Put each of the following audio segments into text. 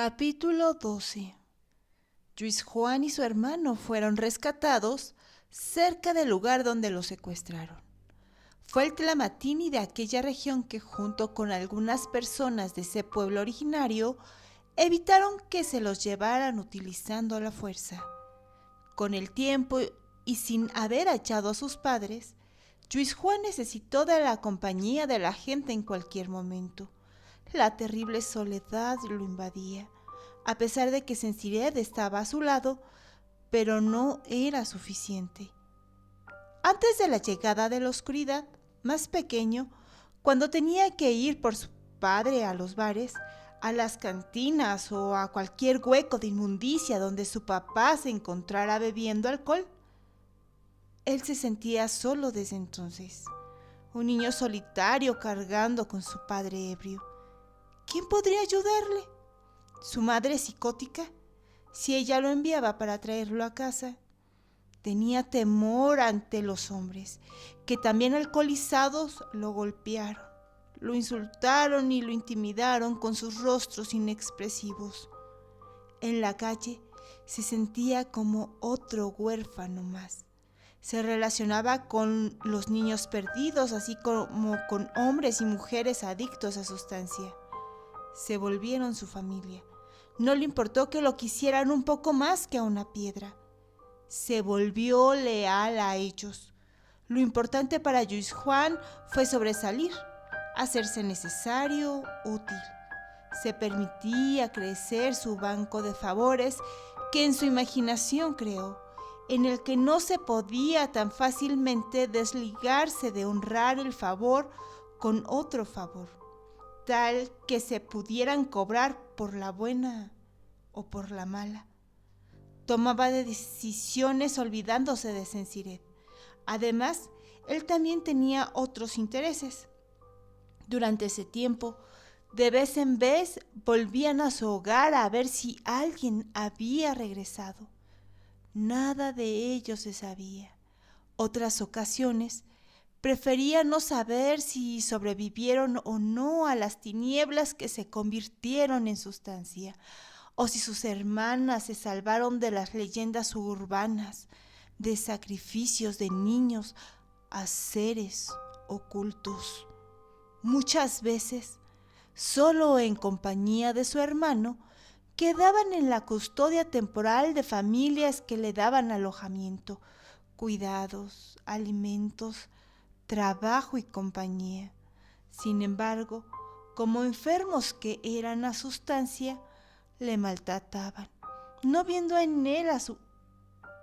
Capítulo 12. Lluís Juan y su hermano fueron rescatados cerca del lugar donde los secuestraron. Fue el Tlamatini de aquella región que, junto con algunas personas de ese pueblo originario, evitaron que se los llevaran utilizando la fuerza. Con el tiempo y sin haber hallado a sus padres, Lluís Juan necesitó de la compañía de la gente en cualquier momento. La terrible soledad lo invadía, a pesar de que Sensired estaba a su lado, pero no era suficiente. Antes de la llegada de la oscuridad, más pequeño, cuando tenía que ir por su padre a los bares, a las cantinas o a cualquier hueco de inmundicia donde su papá se encontrara bebiendo alcohol, él se sentía solo desde entonces, un niño solitario cargando con su padre ebrio. ¿Quién podría ayudarle? ¿Su madre psicótica? Si ella lo enviaba para traerlo a casa. Tenía temor ante los hombres, que también alcoholizados lo golpearon, lo insultaron y lo intimidaron con sus rostros inexpresivos. En la calle se sentía como otro huérfano más. Se relacionaba con los niños perdidos, así como con hombres y mujeres adictos a sustancia. Se volvieron su familia. No le importó que lo quisieran un poco más que a una piedra. Se volvió leal a ellos. Lo importante para Lluís Juan fue sobresalir, hacerse necesario, útil. Se permitía crecer su banco de favores que en su imaginación creó, en el que no se podía tan fácilmente desligarse de honrar el favor con otro favor, tal que se pudieran cobrar por la buena o por la mala. Tomaba decisiones olvidándose de Sensired. Además, él también tenía otros intereses. Durante ese tiempo, de vez en vez volvían a su hogar a ver si alguien había regresado. Nada de ello se sabía. Otras ocasiones prefería no saber si sobrevivieron o no a las tinieblas que se convirtieron en sustancia, o si sus hermanas se salvaron de las leyendas urbanas, de sacrificios de niños a seres ocultos. Muchas veces, solo en compañía de su hermano, quedaban en la custodia temporal de familias que le daban alojamiento, cuidados, alimentos, trabajo y compañía. Sin embargo, como enfermos que eran a sustancia, le maltrataban, no viendo en él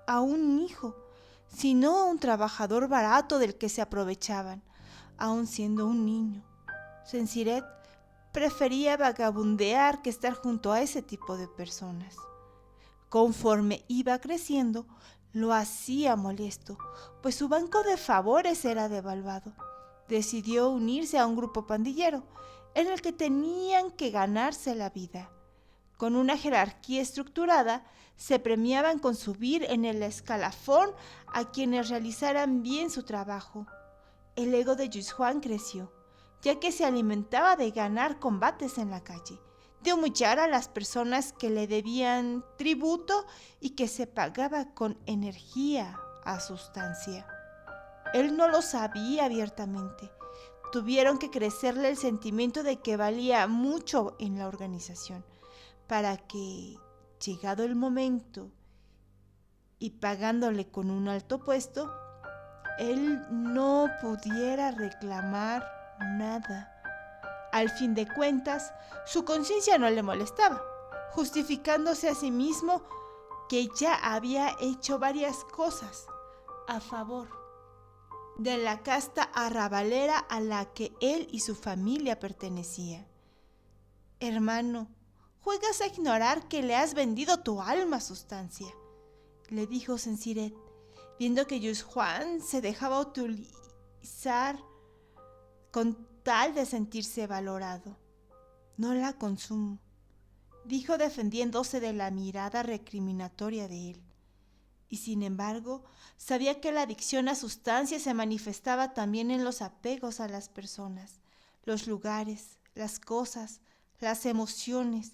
a un hijo, sino a un trabajador barato del que se aprovechaban, aun siendo un niño. Sensired prefería vagabundear que estar junto a ese tipo de personas. Conforme iba creciendo, lo hacía molesto, pues su banco de favores era devaluado. Decidió unirse a un grupo pandillero, en el que tenían que ganarse la vida. Con una jerarquía estructurada, se premiaban con subir en el escalafón a quienes realizaran bien su trabajo. El ego de Lluís Juan creció, ya que se alimentaba de ganar combates en la calle, de humillar a las personas que le debían tributo y que se pagaba con energía a sustancia. Él no lo sabía abiertamente. Tuvieron que crecerle el sentimiento de que valía mucho en la organización, para que, llegado el momento y pagándole con un alto puesto, él no pudiera reclamar nada. Al fin de cuentas, su conciencia no le molestaba, justificándose a sí mismo que ya había hecho varias cosas a favor de la casta arrabalera a la que él y su familia pertenecían. Hermano, juegas a ignorar que le has vendido tu alma a sustancia, le dijo Sensired, viendo que Lluís Juan se dejaba utilizar con tal de sentirse valorado. No la consumo, dijo defendiéndose de la mirada recriminatoria de él. Y sin embargo, sabía que la adicción a sustancias se manifestaba también en los apegos a las personas, los lugares, las cosas, las emociones,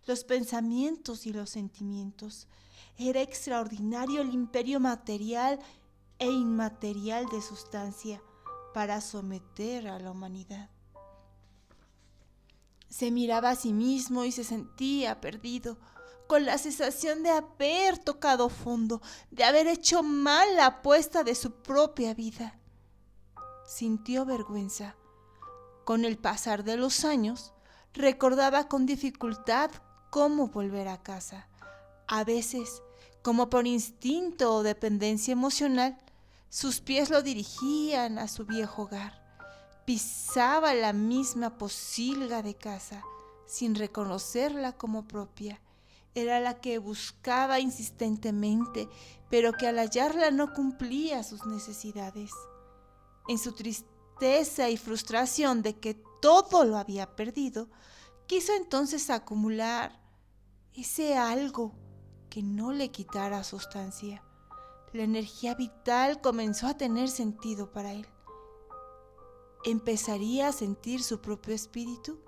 los pensamientos y los sentimientos. Era extraordinario el imperio material e inmaterial de sustancia para someter a la humanidad. Se miraba a sí mismo y se sentía perdido, con la sensación de haber tocado fondo, de haber hecho mal la apuesta de su propia vida. Sintió vergüenza. Con el pasar de los años, recordaba con dificultad cómo volver a casa. A veces, como por instinto o dependencia emocional, sus pies lo dirigían a su viejo hogar. Pisaba la misma posilga de casa, sin reconocerla como propia. Era la que buscaba insistentemente, pero que al hallarla no cumplía sus necesidades. En su tristeza y frustración de que todo lo había perdido, quiso entonces acumular ese algo que no le quitara sustancia. La energía vital comenzó a tener sentido para él. Empezaría a sentir su propio espíritu.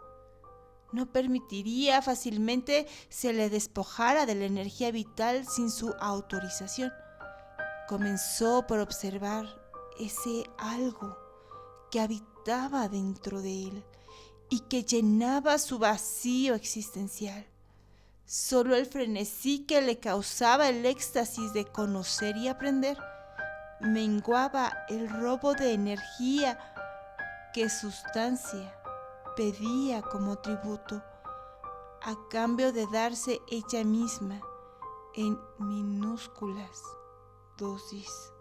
No permitiría fácilmente se le despojara de la energía vital sin su autorización. Comenzó por observar ese algo que habitaba dentro de él y que llenaba su vacío existencial. Solo el frenesí que le causaba el éxtasis de conocer y aprender menguaba el robo de energía que sustancia pedía como tributo, a cambio de darse ella misma en minúsculas dosis.